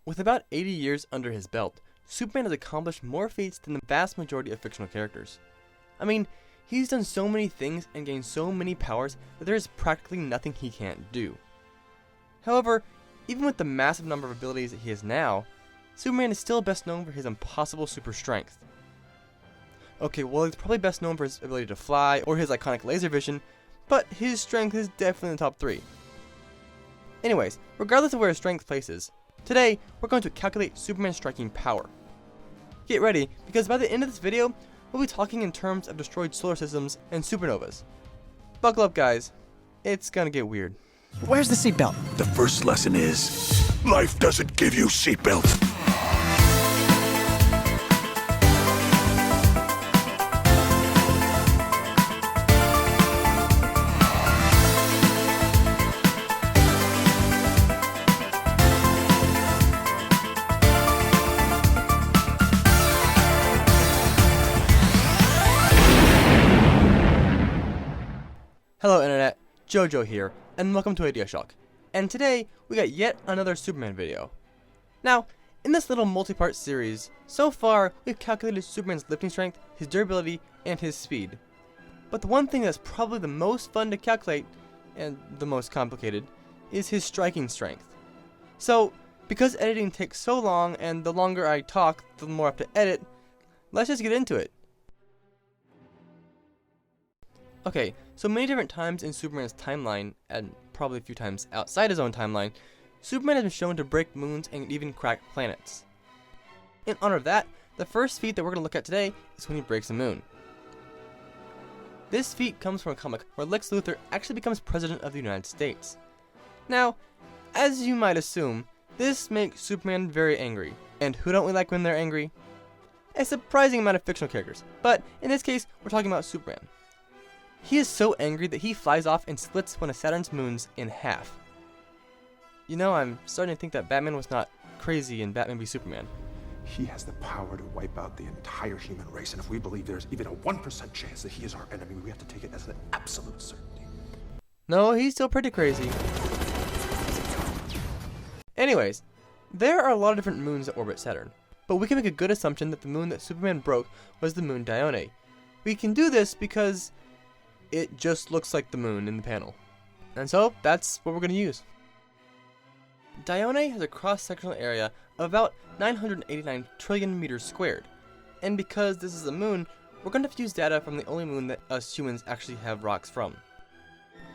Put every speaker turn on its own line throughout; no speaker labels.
With about 80 years under his belt, Superman has accomplished more feats than the vast majority of fictional characters. I mean, he's done so many things and gained so many powers that there is practically nothing he can't do. However, even with the massive number of abilities that he has now, Superman is still best known for his impossible super strength. Okay, well, he's probably best known for his ability to fly or his iconic laser vision, but his strength is definitely in the top 3. Anyways, regardless of where his strength places, today we're going to calculate Superman's striking power. Get ready, because by the end of this video, we'll be talking in terms of destroyed solar systems and supernovas. Buckle up, guys. It's gonna get weird.
Where's the seatbelt?
The first lesson is, life doesn't give you seatbelts.
Hello Internet, Jojo here, and welcome to IdeaShock. And today, we got yet another Superman video. Now, in this little multi-part series, so far, we've calculated Superman's lifting strength, his durability, and his speed. But the one thing that's probably the most fun to calculate, and the most complicated, is his striking strength. So, because editing takes so long, and the longer I talk, the more I have to edit, let's just get into it. Okay, so many different times in Superman's timeline, and probably a few times outside his own timeline, Superman has been shown to break moons and even crack planets. In honor of that, the first feat that we're going to look at today is when he breaks a moon. This feat comes from a comic where Lex Luthor actually becomes President of the United States. Now, as you might assume, this makes Superman very angry. And who don't we like when they're angry? A surprising amount of fictional characters, but in this case, we're talking about Superman. He is so angry that he flies off and splits one of Saturn's moons in half. You know, I'm starting to think that Batman was not crazy in Batman v Superman.
He has the power to wipe out the entire human race, and if we believe there's even a 1% chance that he is our enemy, we have to take it as an absolute certainty.
No, he's still pretty crazy. Anyways, there are a lot of different moons that orbit Saturn, but we can make a good assumption that the moon that Superman broke was the moon Dione. We can do this because it just looks like the moon in the panel. And so, that's what we're going to use. Dione has a cross-sectional area of about 989 trillion meters squared. And because this is a moon, we're going to have to use data from the only moon that us humans actually have rocks from.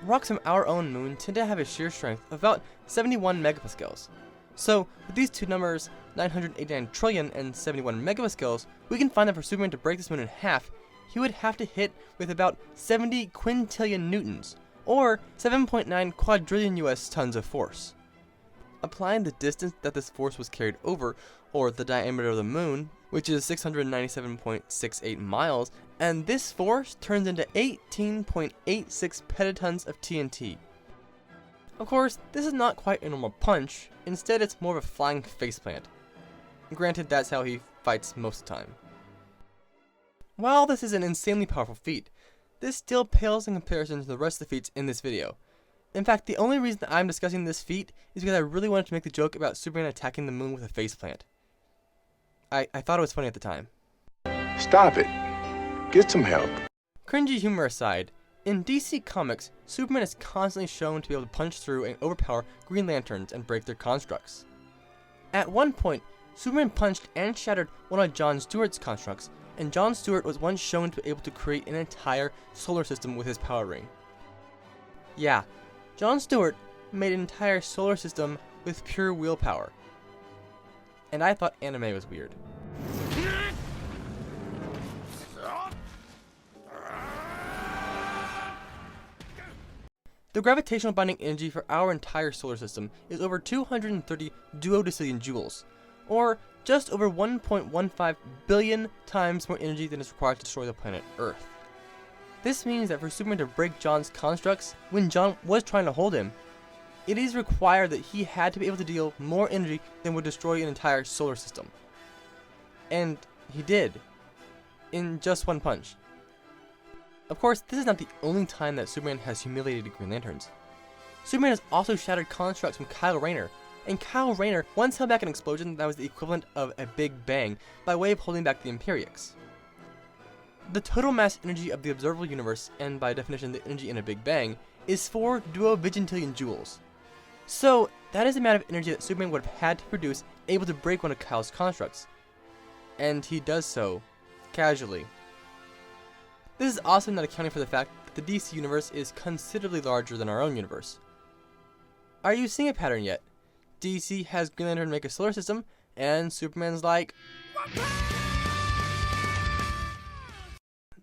Rocks from our own moon tend to have a shear strength of about 71 megapascals. So, with these two numbers, 989 trillion and 71 megapascals, we can find that for Superman to break this moon in half, he would have to hit with about 70 quintillion newtons, or 7.9 quadrillion US tons of force. Applying the distance that this force was carried over, or the diameter of the moon, which is 697.68 miles, and this force turns into 18.86 petatons of TNT. Of course, this is not quite a normal punch, instead it's more of a flying faceplant. Granted, that's how he fights most of the time. While this is an insanely powerful feat, this still pales in comparison to the rest of the feats in this video. In fact, the only reason that I'm discussing this feat is because I really wanted to make the joke about Superman attacking the moon with a faceplant. I thought it was funny at the time.
Stop it. Get some help.
Cringy humor aside, in DC Comics, Superman is constantly shown to be able to punch through and overpower Green Lanterns and break their constructs. At one point, Superman punched and shattered one of John Stewart's constructs, and John Stewart was once shown to be able to create an entire solar system with his power ring. Yeah, John Stewart made an entire solar system with pure willpower. And I thought anime was weird. The gravitational binding energy for our entire solar system is over 230 duodecillion joules, or just over 1.15 billion times more energy than is required to destroy the planet Earth. This means that for Superman to break John's constructs, when John was trying to hold him, it is required that he had to be able to deal more energy than would destroy an entire solar system. And he did, in just one punch. Of course, this is not the only time that Superman has humiliated Green Lanterns. Superman has also shattered constructs from Kyle Rayner, and Kyle Rayner once held back an explosion that was the equivalent of a Big Bang by way of holding back the Imperiex. The total mass energy of the observable universe, and by definition the energy in a Big Bang, is 4 duovigintillion joules. So that is the amount of energy that Superman would have had to produce able to break one of Kyle's constructs. And he does so, casually. This is also not accounting for the fact that the DC universe is considerably larger than our own universe. Are you seeing a pattern yet? DC has Green Lantern make a solar system, and Superman's like...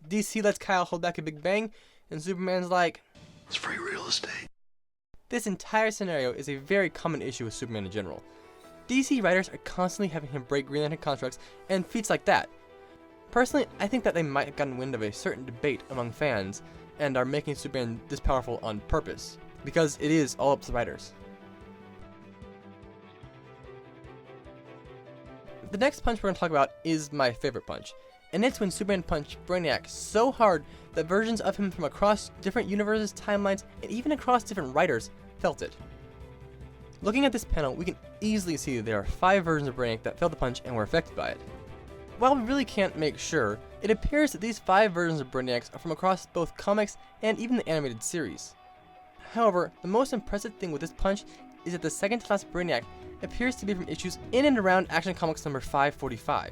DC lets Kyle hold back a Big Bang, and Superman's like...
It's free real estate.
This entire scenario is a very common issue with Superman in general. DC writers are constantly having him break Green Lantern constructs and feats like that. Personally, I think that they might have gotten wind of a certain debate among fans and are making Superman this powerful on purpose, because it is all up to the writers. The next punch we're going to talk about is my favorite punch, and it's when Superman punched Brainiac so hard that versions of him from across different universes, timelines, and even across different writers felt it. Looking at this panel, we can easily see that there are 5 versions of Brainiac that felt the punch and were affected by it. While we really can't make sure, it appears that these 5 versions of Brainiacs are from across both comics and even the animated series. However, the most impressive thing with this punch is that the second to last Brainiac appears to be from issues in and around Action Comics number 545.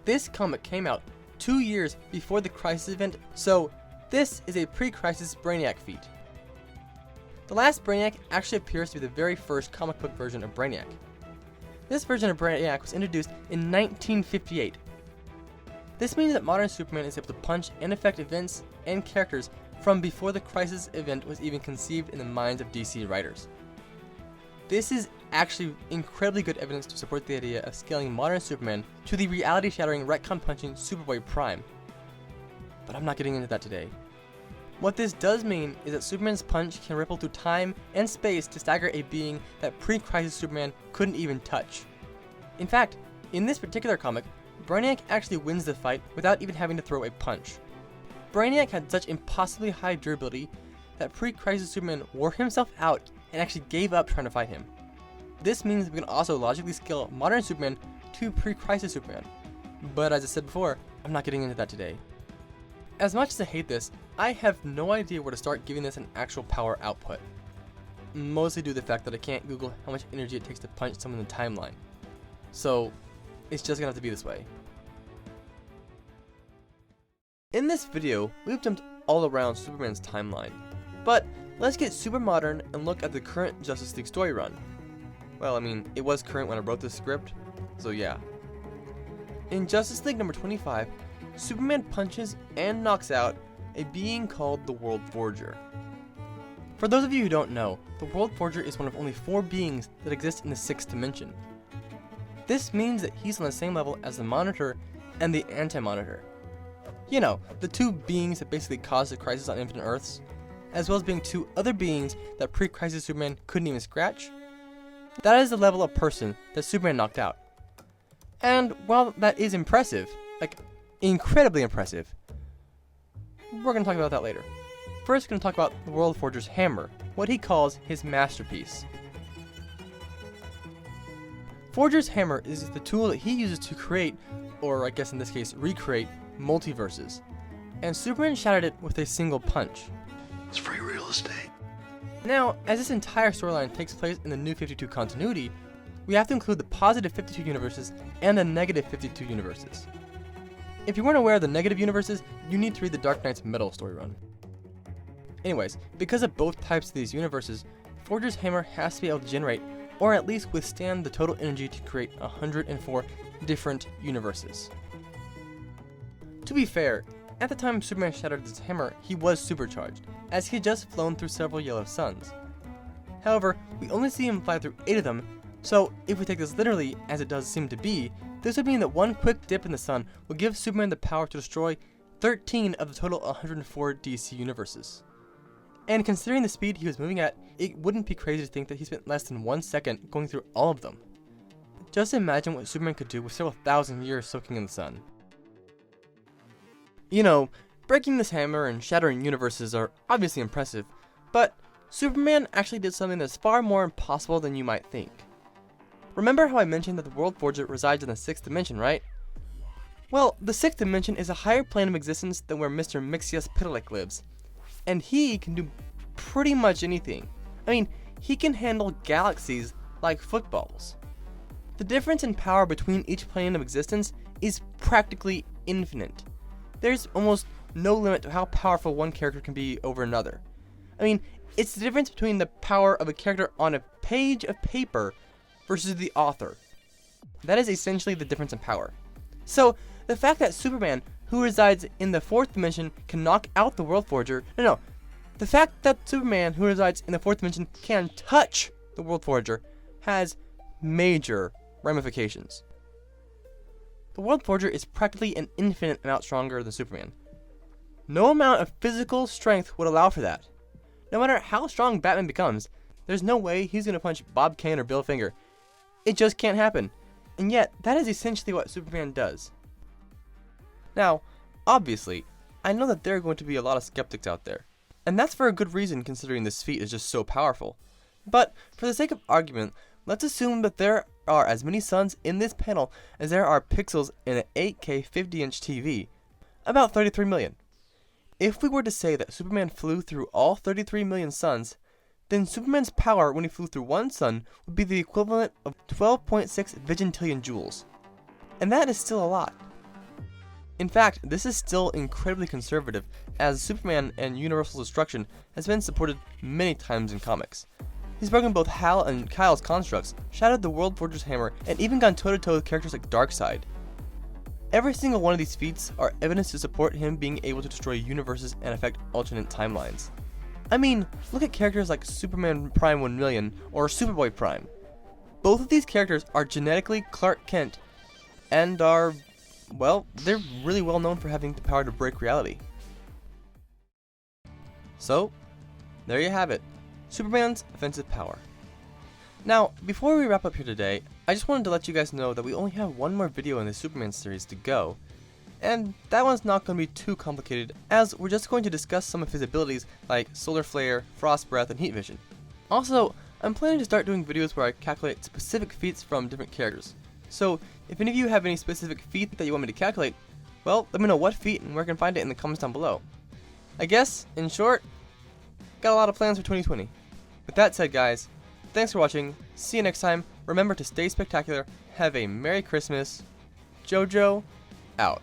This comic came out 2 years before the Crisis event, so this is a pre-Crisis Brainiac feat. The last Brainiac actually appears to be the very first comic book version of Brainiac. This version of Brainiac was introduced in 1958. This means that modern Superman is able to punch and affect events and characters from before the Crisis event was even conceived in the minds of DC writers. This is actually incredibly good evidence to support the idea of scaling modern Superman to the reality-shattering, retcon-punching Superboy Prime. But I'm not getting into that today. What this does mean is that Superman's punch can ripple through time and space to stagger a being that pre-Crisis Superman couldn't even touch. In fact, in this particular comic, Brainiac actually wins the fight without even having to throw a punch. Brainiac had such impossibly high durability that pre-Crisis Superman wore himself out and actually gave up trying to fight him. This means we can also logically scale modern Superman to pre-Crisis Superman. But as I said before, I'm not getting into that today. As much as I hate this, I have no idea where to start giving this an actual power output. Mostly due to the fact that I can't Google how much energy it takes to punch someone in the timeline. So, it's just gonna have to be this way. In this video, we've jumped all around Superman's timeline. But let's get super modern and look at the current Justice League story run. Well, I mean, it was current when I wrote this script, so yeah. In Justice League number 25, Superman punches and knocks out a being called the World Forger. For those of you who don't know, the World Forger is one of only 4 beings that exist in the 6th dimension. This means that he's on the same level as the Monitor and the Anti-Monitor. You know, the 2 beings that basically caused the crisis on Infinite Earths, as well as being 2 other beings that pre-Crisis Superman couldn't even scratch. That is the level of person that Superman knocked out. And while that is impressive, like incredibly impressive, we're going to talk about that later. First, we're going to talk about the World Forger's hammer, what he calls his masterpiece. Forger's hammer is the tool that he uses to create, or I guess in this case, recreate, multiverses. And Superman shattered it with a single punch.
It's free real estate.
Now, as this entire storyline takes place in the New 52 continuity, we have to include the positive 52 universes and the negative 52 universes. If you weren't aware of the negative universes, you need to read the Dark Knight's Metal story run. Anyways, because of both types of these universes, Forger's hammer has to be able to generate, or at least withstand the total energy to create 104 different universes. To be fair, at the time Superman shattered his hammer, he was supercharged, as he had just flown through several yellow suns. However, we only see him fly through 8 of them, so if we take this literally, as it does seem to be, this would mean that one quick dip in the sun would give Superman the power to destroy 13 of the total 104 DC universes. And considering the speed he was moving at, it wouldn't be crazy to think that he spent less than 1 second going through all of them. Just imagine what Superman could do with several thousand years soaking in the sun. You know, breaking this hammer and shattering universes are obviously impressive, but Superman actually did something that's far more impossible than you might think. Remember how I mentioned that the World Forger resides in the 6th dimension, right? Well, the 6th dimension is a higher plane of existence than where Mr. Mixius Pitalik lives. And he can do pretty much anything. I mean, he can handle galaxies like footballs. The difference in power between each plane of existence is practically infinite. There's almost no limit to how powerful one character can be over another. I mean, it's the difference between the power of a character on a page of paper versus the author. That is essentially the difference in power. So, the fact that Superman, who resides in the 4th dimension, can knock out the World Forger... No. The fact that Superman, who resides in the 4th dimension, can touch the World Forger has major ramifications. The World Forger is practically an infinite amount stronger than Superman. No amount of physical strength would allow for that. No matter how strong Batman becomes, there's no way he's going to punch Bob Kane or Bill Finger. It just can't happen. And yet, that is essentially what Superman does. Now, obviously, I know that there are going to be a lot of skeptics out there. And that's for a good reason, considering this feat is just so powerful. But, for the sake of argument, let's assume that there are as many suns in this panel as there are pixels in an 8K 50-inch TV. About 33 million. If we were to say that Superman flew through all 33 million suns, then Superman's power when he flew through one sun would be the equivalent of 12.6 vigintillion joules. And that is still a lot. In fact, this is still incredibly conservative, as Superman and Universal Destruction has been supported many times in comics. He's broken both Hal and Kyle's constructs, shattered the World Forger's hammer, and even gone toe-to-toe with characters like Darkseid. Every single one of these feats are evidence to support him being able to destroy universes and affect alternate timelines. I mean, look at characters like Superman Prime 1 Million or Superboy Prime. Both of these characters are genetically Clark Kent and are, well, they're really well known for having the power to break reality. So, there you have it. Superman's offensive power. Now, before we wrap up here today, I just wanted to let you guys know that we only have one more video in the Superman series to go. And that one's not going to be too complicated, as we're just going to discuss some of his abilities like Solar Flare, Frost Breath, and Heat Vision. Also, I'm planning to start doing videos where I calculate specific feats from different characters. So, if any of you have any specific feat that you want me to calculate, well, let me know what feat and where I can find it in the comments down below. I guess, in short, got a lot of plans for 2020. With that said, guys, thanks for watching, see you next time, remember to stay spectacular, have a Merry Christmas, JoJo, out.